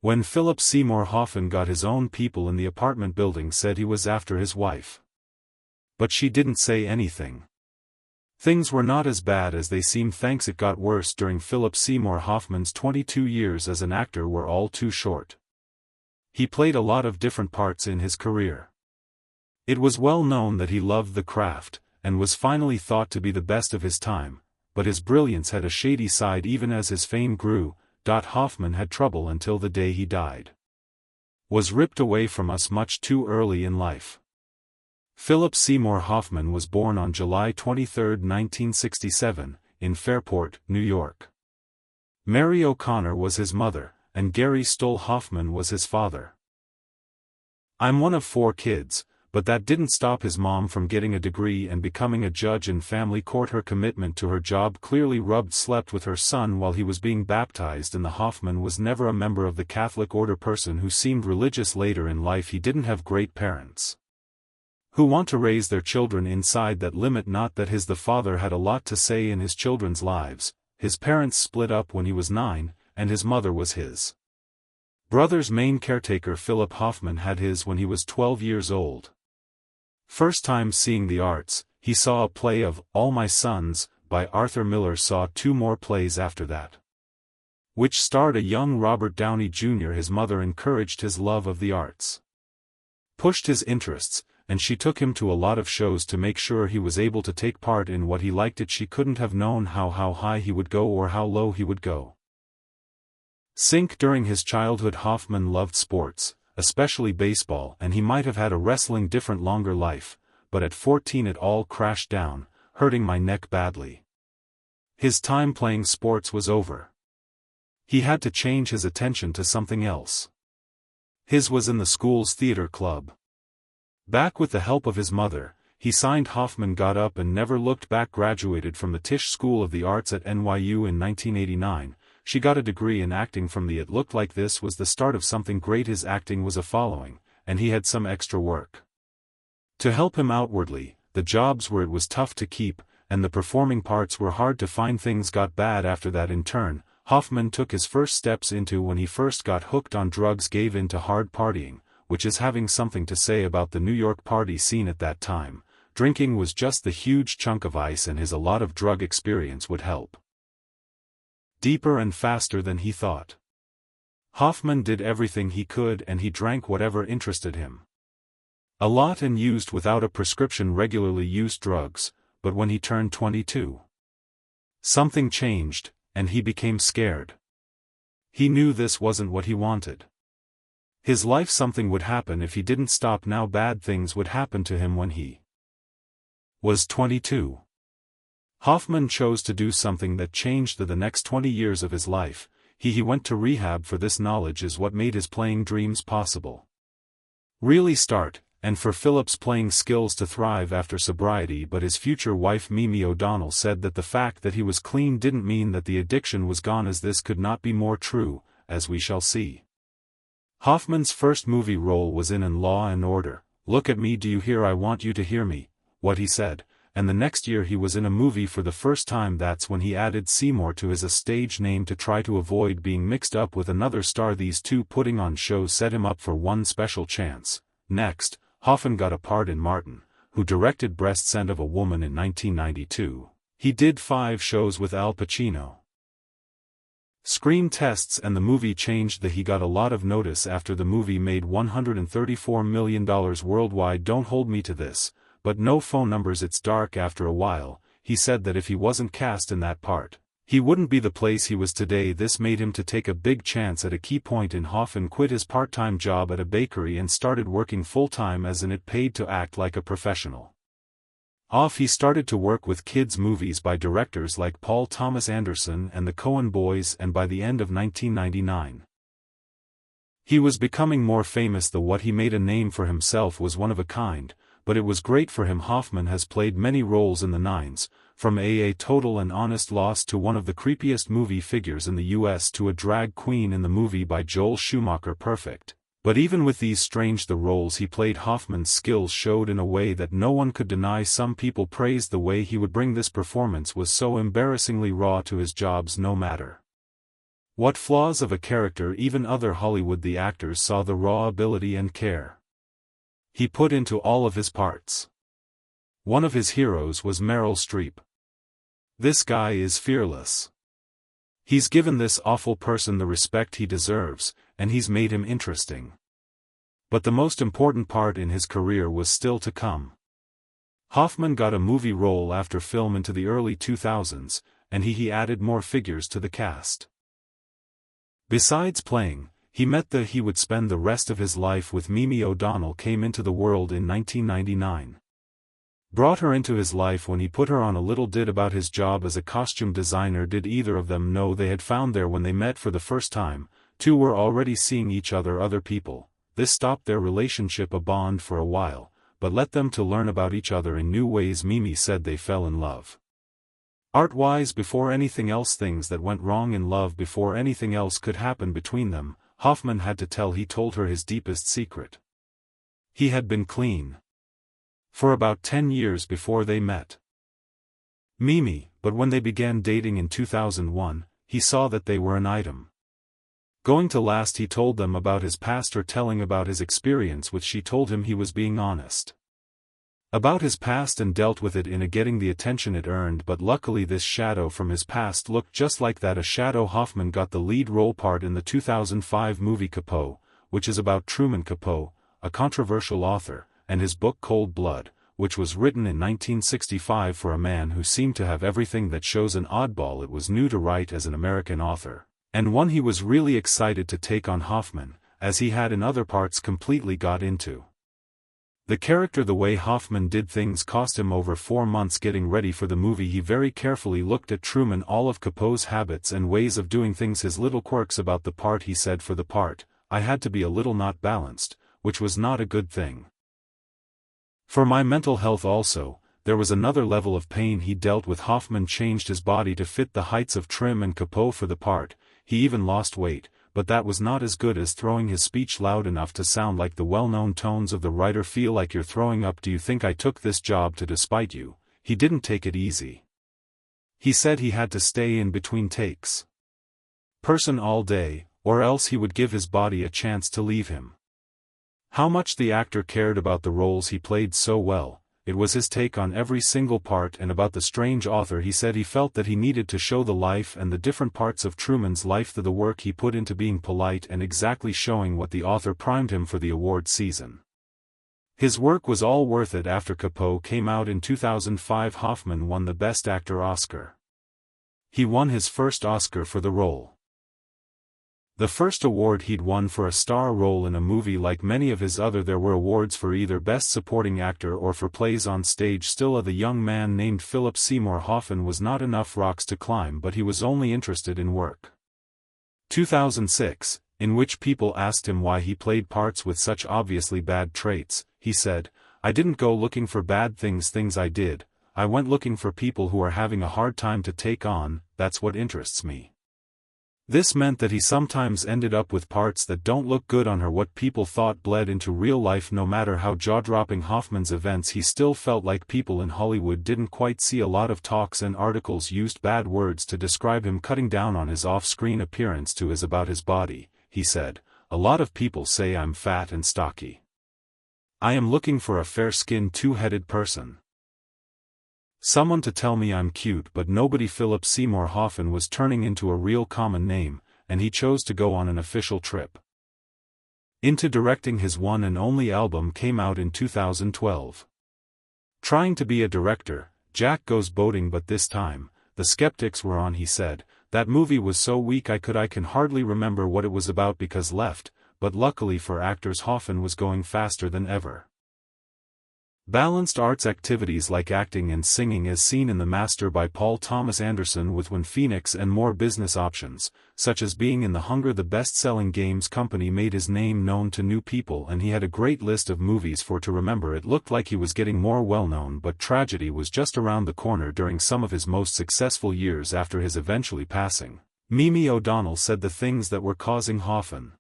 When Philip Seymour Hoffman got his own people in the apartment building said he was after his wife. But she didn't say anything. Things were not as bad as they seemed. Thanks, it got worse during Philip Seymour Hoffman's 22 years as an actor were all too short. He played a lot of different parts in his career. It was well known that he loved the craft, and was finally thought to be the best of his time, but his brilliance had a shady side even as his fame grew. Hoffman had trouble until the day he died. Was ripped away from us much too early in life. Philip Seymour Hoffman was born on July 23, 1967, in Fairport, New York. Mary O'Connor was his mother, and Gary Stoll Hoffman was his father. I'm one of 4 kids, but that didn't stop his mom from getting a degree and becoming a judge in family court. Her commitment to her job clearly rubbed. Slept with her son while he was being baptized, and the Hoffman was never a member of the Catholic order. Person who seemed religious later in life. He didn't have great parents who want to raise their children inside that limit. Not that the father had a lot to say in his children's lives. His parents split up when he was 9, and his mother was his brother's main caretaker. Philip Hoffman had his when he was 12 years old. First time seeing the arts, he saw a play of All My Sons, by Arthur Miller. Saw 2 more plays after that, which starred a young Robert Downey Jr. His mother encouraged his love of the arts, pushed his interests, and she took him to a lot of shows to make sure he was able to take part in what he liked. She couldn't have known how high he would go or how low he would go. Sink. During his childhood, Hoffman loved sports, especially baseball, and he might have had a wrestling different longer life, but at 14 it all crashed down, hurting my neck badly. His time playing sports was over. He had to change his attention to something else. His was in the school's theater club. Back with the help of his mother, he signed. Hoffman got up and never looked back. Graduated from the Tisch School of the Arts at NYU in 1989. She got a degree in acting from the. It looked like this was the start of something great. His acting was a following, and he had some extra work to help him outwardly. The jobs where it was tough to keep, and the performing parts were hard to find. Things got bad after that. In turn, Hoffman took his first steps into when he first got hooked on drugs. Gave in to hard partying, which is having something to say about the New York party scene at that time. Drinking was just the huge chunk of ice, and a lot of drug experience would help. Deeper and faster than he thought. Hoffman did everything he could, and he drank whatever interested him. A lot and used without a prescription. Regularly used drugs, but when he turned 22, something changed, and he became scared. He knew this wasn't what he wanted. His life. Something would happen if he didn't stop now. Bad things would happen to him when he was 22. Hoffman chose to do something that changed the next 20 years of his life. He went to rehab for this. Knowledge is what made his playing dreams possible really start, and for Philip's playing skills to thrive after sobriety. But his future wife Mimi O'Donnell said that the fact that he was clean didn't mean that the addiction was gone, as this could not be more true, as we shall see. Hoffman's first movie role was in Law and Order. Look at me, do you hear? I want you to hear me, what he said. And the next year he was in a movie for the first time. That's when he added Seymour to his stage name to try to avoid being mixed up with another star. These two putting on shows set him up for one special chance. Next, Hoffman got a part in Martin, who directed Breast Scent of a Woman in 1992. He did 5 shows with Al Pacino. Screen tests, and the movie changed. He got a lot of notice after the movie made $134 million worldwide. Don't hold me to this, but no phone numbers. It's dark. After a while, he said that if he wasn't cast in that part, he wouldn't be the place he was today. This made him to take a big chance. At a key point in Hoffman quit his part-time job at a bakery and started working full-time as in it paid to act like a professional. He started to work with kids' movies by directors like Paul Thomas Anderson and the Coen boys, and by the end of 1999, he was becoming more famous. What he made a name for himself was one of a kind, but it was great for him. Hoffman has played many roles in the 90s, from a total and honest loss to one of the creepiest movie figures in the US to a drag queen in the movie by Joel Schumacher. Perfect. But even with these strange the roles he played, Hoffman's skills showed in a way that no one could deny. Some people praised the way he would bring this performance was so embarrassingly raw to his jobs. No matter What flaws of a character even other Hollywood the actors saw the raw ability and care he put into all of his parts. One of his heroes was Meryl Streep. This guy is fearless. He's given this awful person the respect he deserves, and he's made him interesting. But the most important part in his career was still to come. Hoffman got a movie role after film into the early 2000s, and he added more figures to the cast. Besides playing, he would spend the rest of his life with. Mimi O'Donnell came into the world in 1999. Brought her into his life when he put her on a little did about his job as a costume designer. Did either of them know they had found there when they met for the first time? Two were already seeing each other people. This stopped their relationship a bond for a while, but led them to learn about each other in new ways. Mimi said they fell in love. Art-wise before anything else, things that went wrong in love before anything else could happen between them. Hoffman had to tell. He told her his deepest secret. He had been clean for about 10 years before they met Mimi, but when they began dating in 2001, he saw that they were an item going to last. He told them about his past, or telling about his experience, which she told him he was being honest about his past and dealt with it in getting the attention it earned. But luckily this shadow from his past looked just like that, a shadow. Hoffman got the lead role part in the 2005 movie Capote, which is about Truman Capote, a controversial author, and his book Cold Blood, which was written in 1965 for a man who seemed to have everything that shows an oddball. It was new to write as an American author, and one he was really excited to take on. Hoffman, as he had in other parts, completely got into the character. The way Hoffman did things cost him over 4 months getting ready for the movie. He very carefully looked at Truman, all of Capote's habits and ways of doing things, his little quirks about the part. He said, for the part, I had to be a little not balanced, which was not a good thing. For my mental health also, there was another level of pain he dealt with. Hoffman changed his body to fit the heights of Trim and Capote for the part. He even lost weight, but that was not as good as throwing his speech loud enough to sound like the well-known tones of the writer. Feel like you're throwing up. Do you think I took this job to despite you? He didn't take it easy. He said he had to stay in between takes person all day, or else he would give his body a chance to leave him. How much the actor cared about the roles he played so well, it was his take on every single part. And about the strange author, he said he felt that he needed to show the life and the different parts of Truman's life through the work he put into being polite and exactly showing what the author primed him for the award season. His work was all worth it. After Capote came out in 2005, Hoffman won the Best Actor Oscar. He won his first Oscar for the role. The first award he'd won for a star role in a movie. Like many of his other, there were awards for either Best Supporting Actor or for plays on stage. Still, the young man named Philip Seymour Hoffman was not enough rocks to climb, but he was only interested in work. 2006, in which people asked him why he played parts with such obviously bad traits, he said, I didn't go looking for bad things I did, I went looking for people who are having a hard time to take on. That's what interests me. This meant that he sometimes ended up with parts that don't look good on her. What people thought bled into real life. No matter how jaw-dropping Hoffman's events, he still felt like people in Hollywood didn't quite see. A lot of talks and articles used bad words to describe him, cutting down on his off-screen appearance to his about his body. He said, a lot of people say I'm fat and stocky. I am looking for a fair-skinned, two-headed person. Someone to tell me I'm cute, but nobody. Philip Seymour Hoffman was turning into a real common name, and he chose to go on an official trip into directing. His one and only album came out in 2012. Trying to be a director, Jack goes boating, but this time, the skeptics were on. He said, that movie was so weak I can hardly remember what it was about because left, but luckily for actors Hoffman was going faster than ever. Balanced arts activities like acting and singing, as seen in The Master by Paul Thomas Anderson, with When Phoenix, and more business options, such as being in The Hunger. The best-selling games company made his name known to new people, and he had a great list of movies to remember. It looked like he was getting more well-known, but tragedy was just around the corner. During some of his most successful years after his eventually passing, Mimi O'Donnell said the things that were causing Hoffman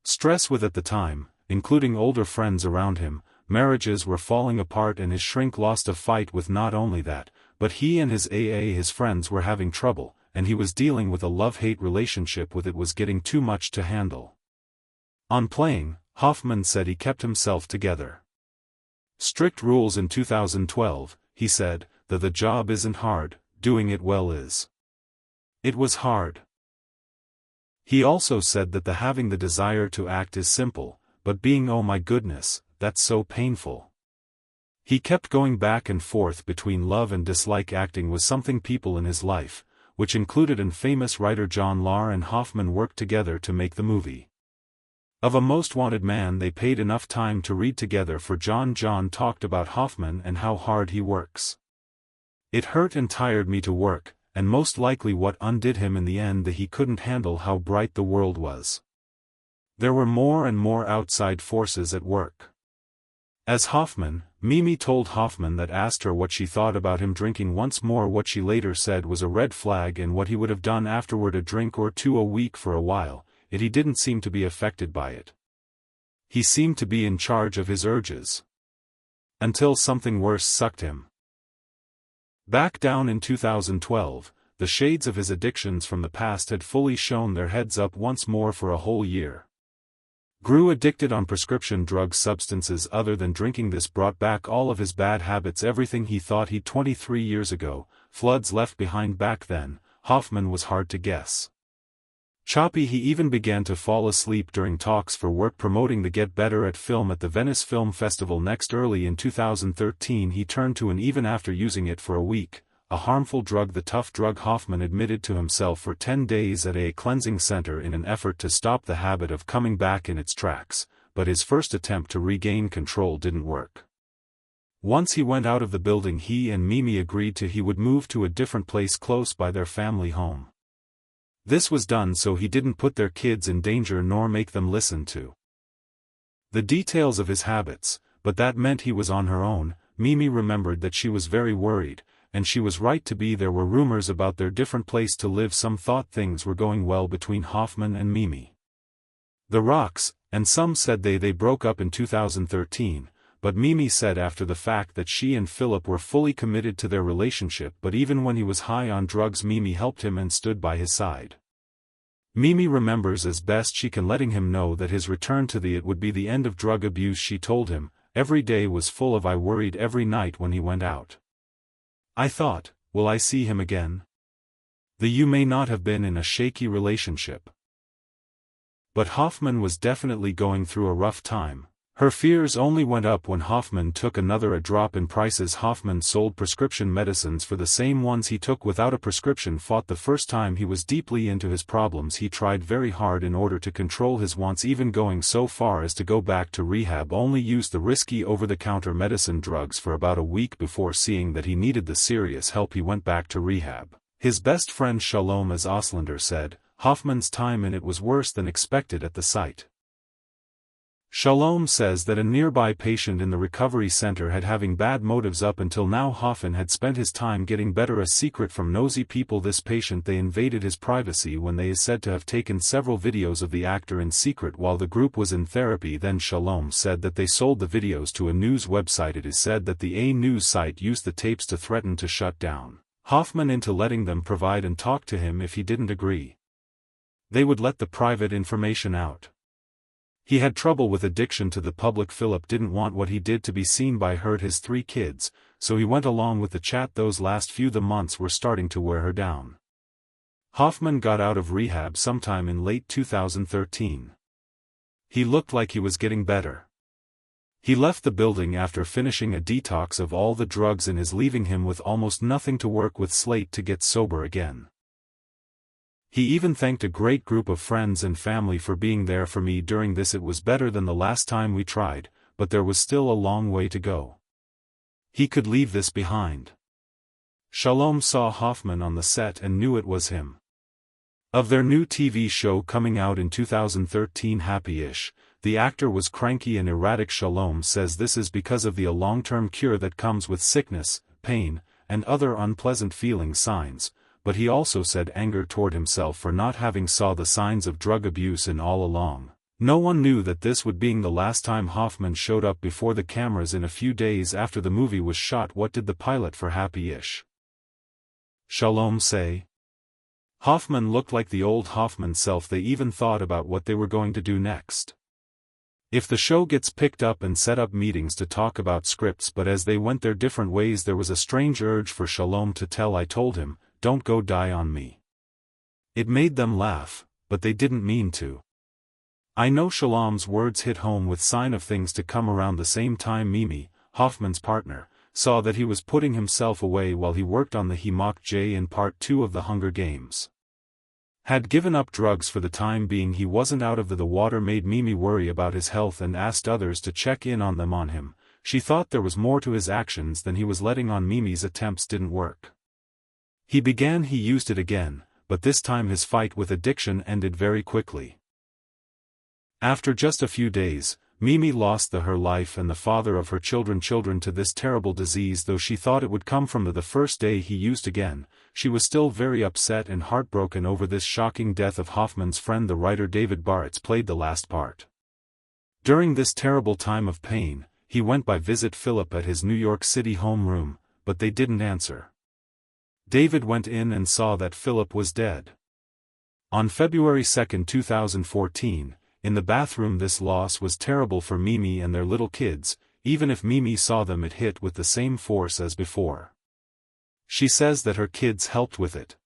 stress with at the time, including older friends around him, marriages were falling apart, and his shrink lost a fight with not only that, but he and his friends were having trouble, and he was dealing with a love-hate relationship with it was getting too much to handle. On playing, Hoffman said he kept himself together. Strict rules in 2012, he said, that the job isn't hard, doing it well is. It was hard. He also said that the having the desire to act is simple, but being oh my goodness, that's so painful. He kept going back and forth between love and dislike. Acting was something people in his life, which included an famous writer John Lahr and Hoffman worked together to make the movie. Of A Most Wanted Man they paid enough time to read together for John. John talked about Hoffman and how hard he works. It hurt and tired me to work, and most likely what undid him in the end that he couldn't handle how bright the world was. There were more and more outside forces at work. As Hoffman, Mimi told Hoffman that asked her what she thought about him drinking once more. What she later said was a red flag and what he would have done afterward, a drink or two a week for a while, yet he didn't seem to be affected by it. He seemed to be in charge of his urges. Until something worse sucked him back down in 2012, the shades of his addictions from the past had fully shown their heads up once more for a whole year. Grew addicted on prescription drug substances other than drinking. This brought back all of his bad habits, everything he thought he'd 23 years ago, floods left behind back then. Hoffman was hard to guess. Choppy. He even began to fall asleep during talks for work promoting the Get Better at film at the Venice Film Festival. Next, early in 2013 he turned to an even after using it for a week, a harmful drug, the tough drug. Hoffman admitted to himself for 10 days at a cleansing center in an effort to stop the habit of coming back in its tracks, but his first attempt to regain control didn't work. Once he went out of the building, he and Mimi agreed he would move to a different place close by their family home. This was done so he didn't put their kids in danger nor make them listen to the details of his habits, but that meant he was on her own. Mimi remembered that she was very worried, and she was right to be. There were rumors about their different place to live. Some thought things were going well between Hoffman and Mimi. The Rocks, and some said they broke up in 2013, but Mimi said after the fact that she and Philip were fully committed to their relationship. But even when he was high on drugs, Mimi helped him and stood by his side. Mimi remembers as best she can letting him know that his return to it would be the end of drug abuse. She told him, every day was full of I worried every night when he went out. I thought, will I see him again? You may not have been in a shaky relationship. But Hoffman was definitely going through a rough time. Her fears only went up when Hoffman took a drop in prices. Hoffman sold prescription medicines for the same ones he took without a prescription. Fought the first time he was deeply into his problems. He tried very hard in order to control his wants, even going so far as to go back to rehab. Only used the risky over-the-counter medicine drugs for about a week before seeing that he needed the serious help. He went back to rehab. His best friend Shalom as Oslander said, Hoffman's time in it was worse than expected at the site. Shalom says that a nearby patient in the recovery center had having bad motives up until now. Hoffman had spent his time getting better, a secret from nosy people. This patient, they invaded his privacy when they is said to have taken several videos of the actor in secret while the group was in therapy. Then Shalom said that they sold the videos to a news website. It is said that the A news site used the tapes to threaten to shut down Hoffman into letting them provide and talk to him if he didn't agree. They would let the private information out. He had trouble with addiction to the public. Philip didn't want what he did to be seen by his 3 kids, so he went along with the chat. Those last few months were starting to wear her down. Hoffman got out of rehab sometime in late 2013. He looked like he was getting better. He left the building after finishing a detox of all the drugs and is leaving him with almost nothing to work with. Slate to get sober again. He even thanked a great group of friends and family for being there for me during this. It was better than the last time we tried, but there was still a long way to go. He could leave this behind. Shalom saw Hoffman on the set and knew it was him. Of their new TV show coming out in 2013, Happy-ish, the actor was cranky and erratic. Shalom says this is because of the long-term cure that comes with sickness, pain, and other unpleasant feeling signs. But he also said anger toward himself for not having saw the signs of drug abuse in all along. No one knew that this would be the last time Hoffman showed up before the cameras. In a few days after the movie was shot, what did the pilot for Happy-ish Shalom say? Hoffman looked like the old Hoffman self. They even thought about what they were going to do next. If the show gets picked up, and set up meetings to talk about scripts, but as they went their different ways there was a strange urge for Shalom to tell. I told him, don't go die on me. It made them laugh, but they didn't mean to. I know Shalom's words hit home with sign of things to come. Around the same time Mimi, Hoffman's partner, saw that he was putting himself away while he worked on the He mocked Jay in Part 2 of the Hunger Games. Had given up drugs for the time being. He wasn't out of the water. Made Mimi worry about his health and asked others to check in on them on him. She thought there was more to his actions than he was letting on. Mimi's attempts didn't work. He used it again, but this time his fight with addiction ended very quickly. After just a few days, Mimi lost her life and the father of her children to this terrible disease. Though she thought it would come from the first day he used again, she was still very upset and heartbroken over this shocking death of Hoffman's friend. The writer David Bartz played the last part. During this terrible time of pain, he went by visit Philip at his New York City home room, but they didn't answer. David went in and saw that Philip was dead. On February 2, 2014, in the bathroom. This loss was terrible for Mimi and their little kids. Even if Mimi saw them, it hit with the same force as before. She says that her kids helped with it.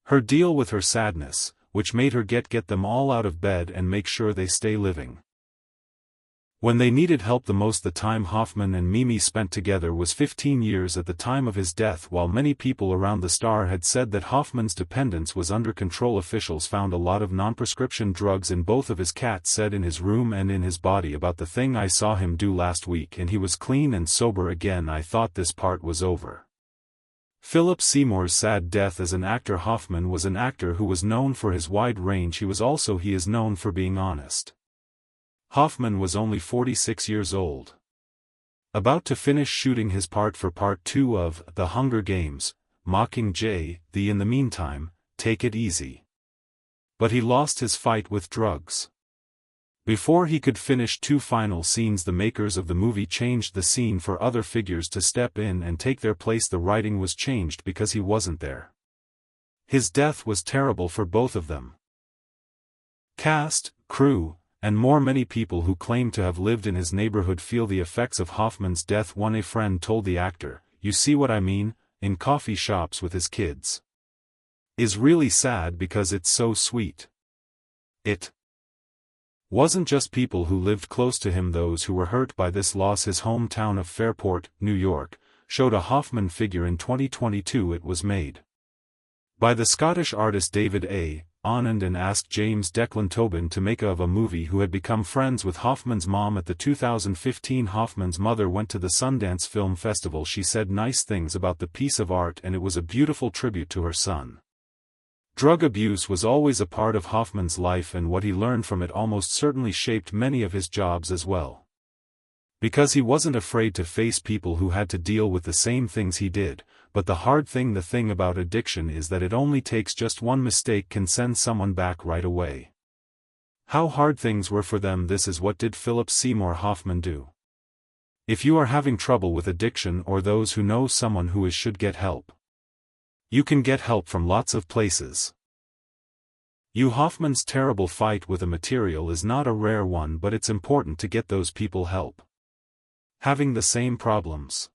Her deal with her sadness, which made her get them all out of bed and make sure they stay living. When they needed help the most. The time Hoffman and Mimi spent together was 15 years at the time of his death. While many people around the star had said that Hoffman's dependence was under control, officials found a lot of non-prescription drugs in both of his cats. Said in his room and in his body about the thing I saw him do last week, and he was clean and sober again. I thought this part was over. Philip Seymour's sad death. As an actor, Hoffman was an actor who was known for his wide range. He is known for being honest. Hoffman was only 46 years old. About to finish shooting his part for Part 2 of The Hunger Games, mocking Jay. In the meantime, take it easy. But he lost his fight with drugs. Before he could finish 2 final scenes, the makers of the movie changed the scene for other figures to step in and take their place. The writing was changed because he wasn't there. His death was terrible for both of them. Cast, crew, and more. Many people who claim to have lived in his neighborhood feel the effects of Hoffman's death. A friend told the actor, "You see what I mean, in coffee shops with his kids. Is really sad because it's so sweet." It wasn't just people who lived close to him. Those who were hurt by this loss. His hometown of Fairport, New York, showed a Hoffman figure in 2022. It was made by the Scottish artist David A. Anand and asked James Declan Tobin to make of a movie. Who had become friends with Hoffman's mom at the 2015. Hoffman's mother went to the Sundance Film Festival. She said nice things about the piece of art, and it was a beautiful tribute to her son. Drug abuse was always a part of Hoffman's life, and what he learned from it almost certainly shaped many of his jobs as well. Because he wasn't afraid to face people who had to deal with the same things he did. But the thing about addiction is that it only takes just one mistake can send someone back right away. How hard things were for them. This is what did Philip Seymour Hoffman do. If you are having trouble with addiction, or those who know someone who should get help, you can get help from lots of places. Hoffman's terrible fight with a material is not a rare one, but it's important to get those people help. Having the same problems.